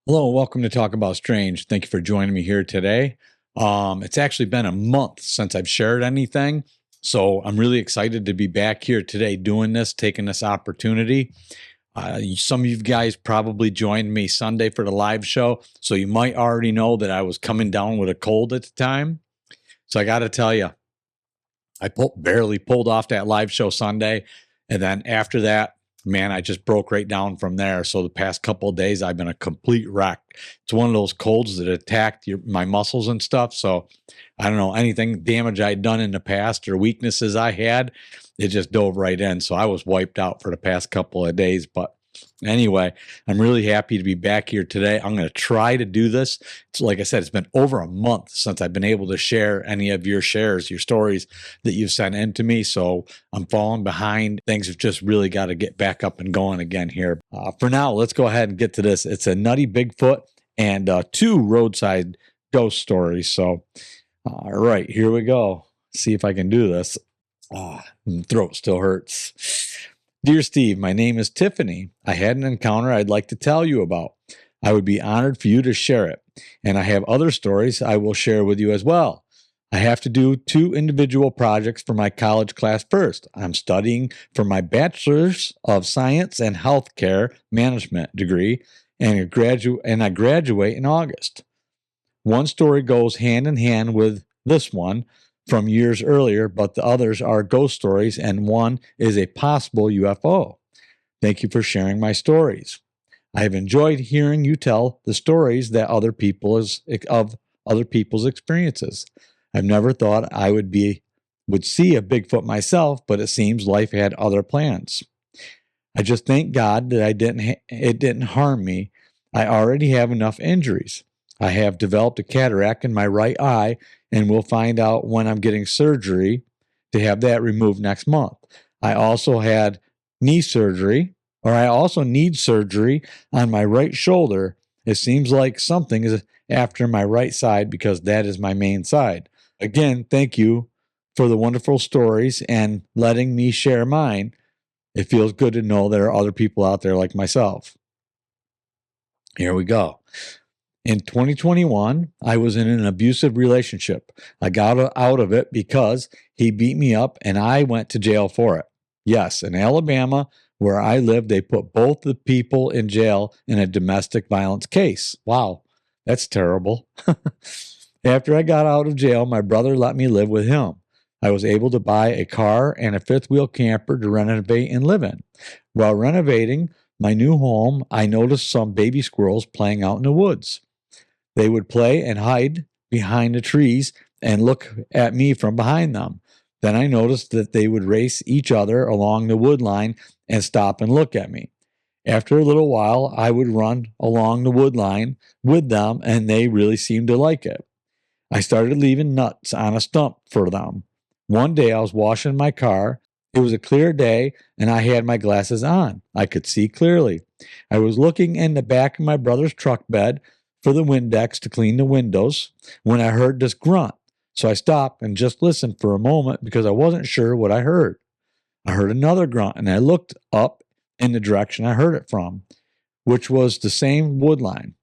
Hello, and welcome to Talk About Strange. Thank you for joining me here today. It's actually been a month since I've shared anything, so I'm really excited to be back here today doing this, taking this opportunity. Some of you guys probably joined me Sunday for the live show, so you might already know that I was coming down with a cold at the time. So I got to tell you, I barely pulled off that live show Sunday, and then after that, man, I just broke right down from there. So the past couple of days, I've been a complete wreck. It's one of those colds that attacked my muscles and stuff. So I don't know, anything damage I'd done in the past or weaknesses I had, it just dove right in. So I was wiped out for the past couple of days. But anyway, I'm really happy to be back here today. I'm going to try to do this. It's like I said, it's been over a month since I've been able to share any of your shares, your stories that you've sent in to me. So I'm falling behind. Things have just really got to get back up and going again here. For now, let's go ahead and get to this. It's a Nutty Bigfoot and two roadside ghost stories. So, all right, here we go. See if I can do this. My throat still hurts. Dear Steve, my name is Tiffany. I had an encounter I'd like to tell you about. I would be honored for you to share it. And I have other stories I will share with you as well. I have to do 2 individual projects for my college class first. I'm studying for my Bachelor's of Science and Healthcare Management degree, and I graduate in August. One story goes hand in hand with this one from years earlier, but the others are ghost stories, and one is a possible UFO. Thank you for sharing my stories. I have enjoyed hearing you tell the stories that other people's experiences. I've never thought I would see a Bigfoot myself, but it seems life had other plans. I just thank God that it didn't harm me. I already have enough injuries. I have developed a cataract in my right eye, and we'll find out when I'm getting surgery to have that removed next month. I also need surgery on my right shoulder. It seems like something is after my right side because that is my main side. Again, thank you for the wonderful stories and letting me share mine. It feels good to know there are other people out there like myself. Here we go. In 2021, I was in an abusive relationship. I got out of it because he beat me up and I went to jail for it. Yes, in Alabama, where I live, they put both the people in jail in a domestic violence case. Wow, that's terrible. After I got out of jail, my brother let me live with him. I was able to buy a car and a 5th-wheel camper to renovate and live in. While renovating my new home, I noticed some baby squirrels playing out in the woods. They would play and hide behind the trees and look at me from behind them. Then I noticed that they would race each other along the wood line and stop and look at me. After a little while, I would run along the wood line with them, and they really seemed to like it. I started leaving nuts on a stump for them. One day I was washing my car. It was a clear day, and I had my glasses on. I could see clearly. I was looking in the back of my brother's truck bed for the Windex to clean the windows when I heard this grunt. So I stopped and just listened for a moment because I wasn't sure what I heard. I heard another grunt, and I looked up in the direction I heard it from, which was the same wood line.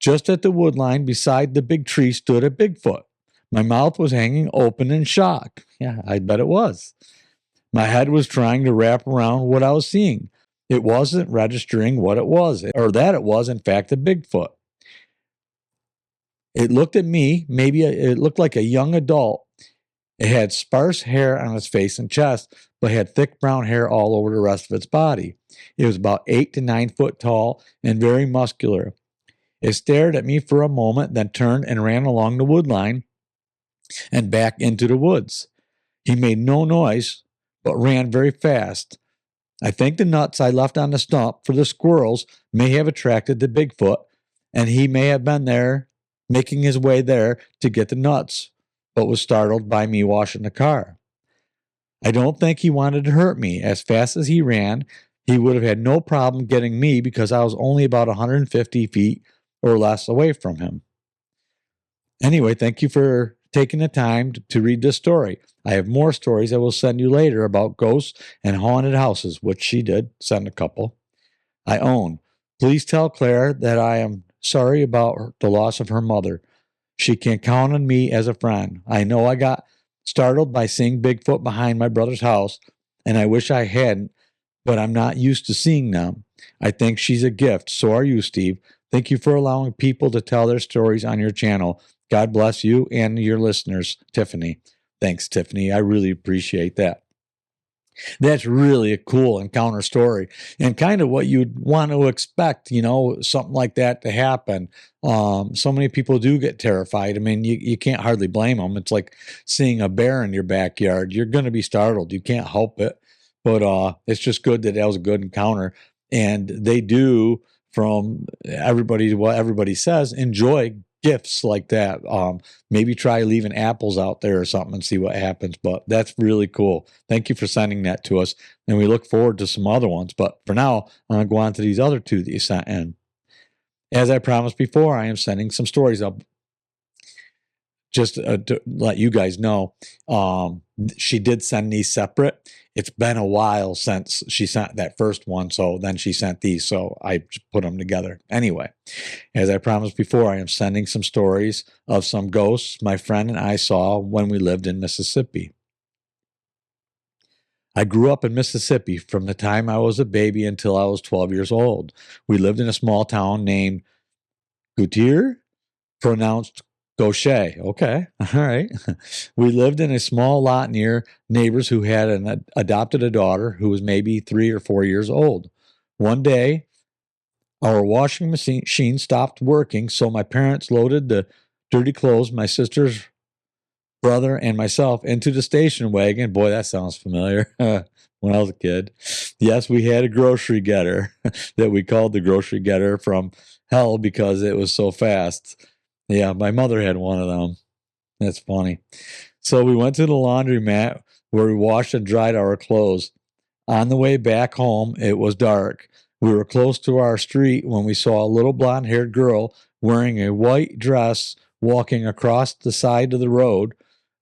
Just at the wood line beside the big tree stood a Bigfoot. My mouth was hanging open in shock. Yeah, I bet it was. My head was trying to wrap around what I was seeing. It wasn't registering what it was, or that it was, in fact, a Bigfoot. It looked at me, it looked like a young adult. It had sparse hair on its face and chest, but had thick brown hair all over the rest of its body. It was about 8 to 9 foot tall and very muscular. It stared at me for a moment, then turned and ran along the wood line and back into the woods. He made no noise, but ran very fast. I think the nuts I left on the stump for the squirrels may have attracted the Bigfoot, and he may have been there, making his way there to get the nuts, but was startled by me washing the car. I don't think he wanted to hurt me. As fast as he ran, he would have had no problem getting me because I was only about 150 feet or less away from him. Anyway, thank you for taking the time to read this story. I have more stories I will send you later about ghosts and haunted houses, which she did send a couple. I own. Please tell Claire that I am sorry about the loss of her mother. She can count on me as a friend. I know I got startled by seeing Bigfoot behind my brother's house, and I wish I hadn't, but I'm not used to seeing them. I think she's a gift. So are you, Steve. Thank you for allowing people to tell their stories on your channel. God bless you and your listeners, Tiffany. Thanks, Tiffany. I really appreciate that. That's really a cool encounter story and kind of what you'd want to expect, something like that to happen. So many people do get terrified. I mean, you can't hardly blame them. It's like seeing a bear in your backyard. You're going to be startled. You can't help it. But it's just good that was a good encounter. And they do, from everybody, what everybody says, enjoy gifts like that. Maybe try leaving apples out there or something and see what happens. But that's really cool. Thank you for sending that to us. And we look forward to some other ones. But for now, I'm going to go on to these other two that you sent in. As I promised before, I am sending some stories up just to let you guys know. She did send these separate. It's been a while since she sent that first one. So then she sent these. So I just put them together. Anyway, as I promised before, I am sending some stories of some ghosts my friend and I saw when we lived in Mississippi. I grew up in Mississippi from the time I was a baby until I was 12 years old. We lived in a small town named Gutier, pronounced Gaucher. Okay. All right. We lived in a small lot near neighbors who had adopted a daughter who was maybe 3 or 4 years old. One day, our washing machine stopped working, so my parents loaded the dirty clothes, my sister's brother and myself, into the station wagon. Boy, that sounds familiar. When I was a kid. Yes, we had a grocery getter that we called the grocery getter from hell because it was so fast. Yeah, my mother had one of them. That's funny. So we went to the laundromat where we washed and dried our clothes. On the way back home, it was dark. We were close to our street when we saw a little blonde-haired girl wearing a white dress walking across the side of the road,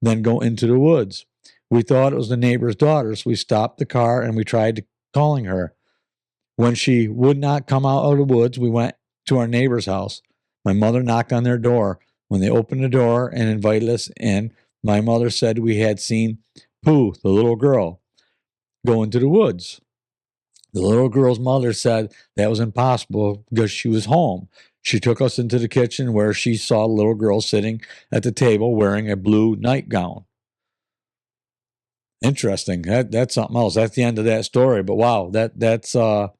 then go into the woods. We thought it was the neighbor's daughter, so we stopped the car and we tried calling her. When she would not come out of the woods, we went to our neighbor's house. My mother knocked on their door. When they opened the door and invited us in, my mother said we had seen Pooh, the little girl, go into the woods. The little girl's mother said that was impossible because she was home. She took us into the kitchen where she saw the little girl sitting at the table wearing a blue nightgown. Interesting. That's something else. That's the end of that story. But wow, that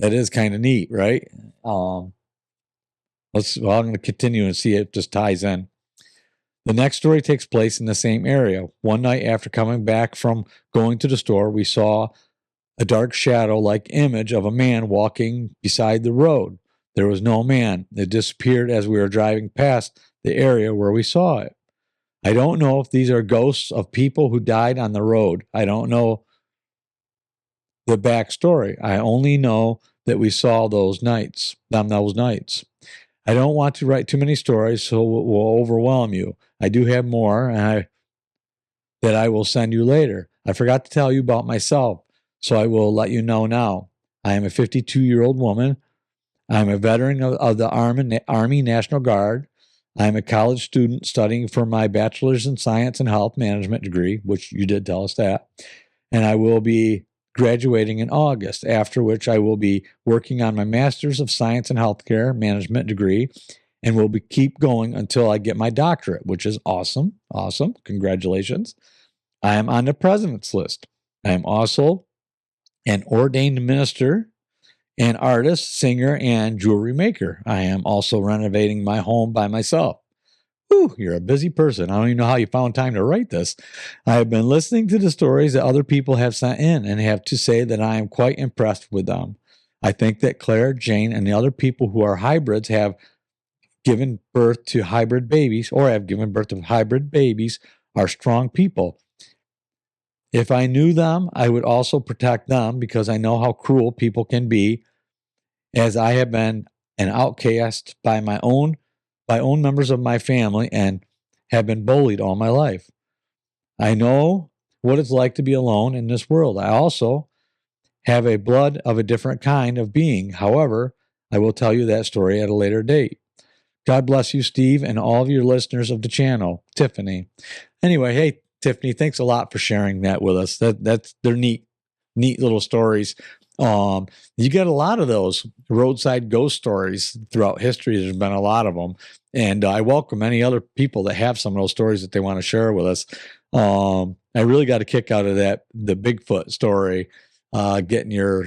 is kind of neat, right? I'm going to continue and see if it just ties in. The next story takes place in the same area. One night after coming back from going to the store, we saw a dark shadow-like image of a man walking beside the road. There was no man. It disappeared as we were driving past the area where we saw it. I don't know if these are ghosts of people who died on the road. I don't know the backstory. I only know that we saw those nights. I don't want to write too many stories, so it will overwhelm you. I do have more that I will send you later. I forgot to tell you about myself, so I will let you know now. I am a 52-year-old woman. I'm a veteran of the Army National Guard. I'm a college student studying for my bachelor's in science and health management degree, which you did tell us that. And I will be graduating in August, after which I will be working on my master's of science and healthcare management degree and will keep going until I get my doctorate, which is awesome. Awesome. Congratulations. I am on the president's list. I am also an ordained minister, an artist, singer, and jewelry maker. I am also renovating my home by myself. Whew, you're a busy person. I don't even know how you found time to write this. I have been listening to the stories that other people have sent in and have to say that I am quite impressed with them. I think that Claire, Jane, and the other people who are hybrids have given birth to hybrid babies are strong people. If I knew them, I would also protect them because I know how cruel people can be, as I have been an outcast by own members of my family and have been bullied all my life. I know what it's like to be alone in this world. I also have a blood of a different kind of being. However, I will tell you that story at a later date. God bless you, Steve, and all of your listeners of the channel. Tiffany. Anyway, hey, Tiffany, thanks a lot for sharing that with us. They're neat little stories. You get a lot of those roadside ghost stories throughout history. There's been a lot of them, and I welcome any other people that have some of those stories that they want to share with us. I really got a kick out of the Bigfoot story, getting your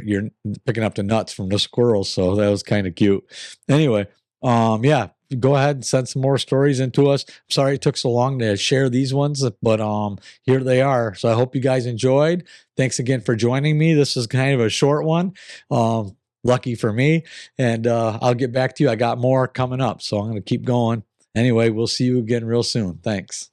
picking up the nuts from the squirrels. So that was kind of cute. Anyway, yeah, go ahead and send some more stories into us. I'm sorry it took so long to share these ones, but here they are. So I hope you guys enjoyed. Thanks again for joining me. This is kind of a short one. Lucky for me. And I'll get back to you. I got more coming up, so I'm going to keep going. Anyway, we'll see you again real soon. Thanks.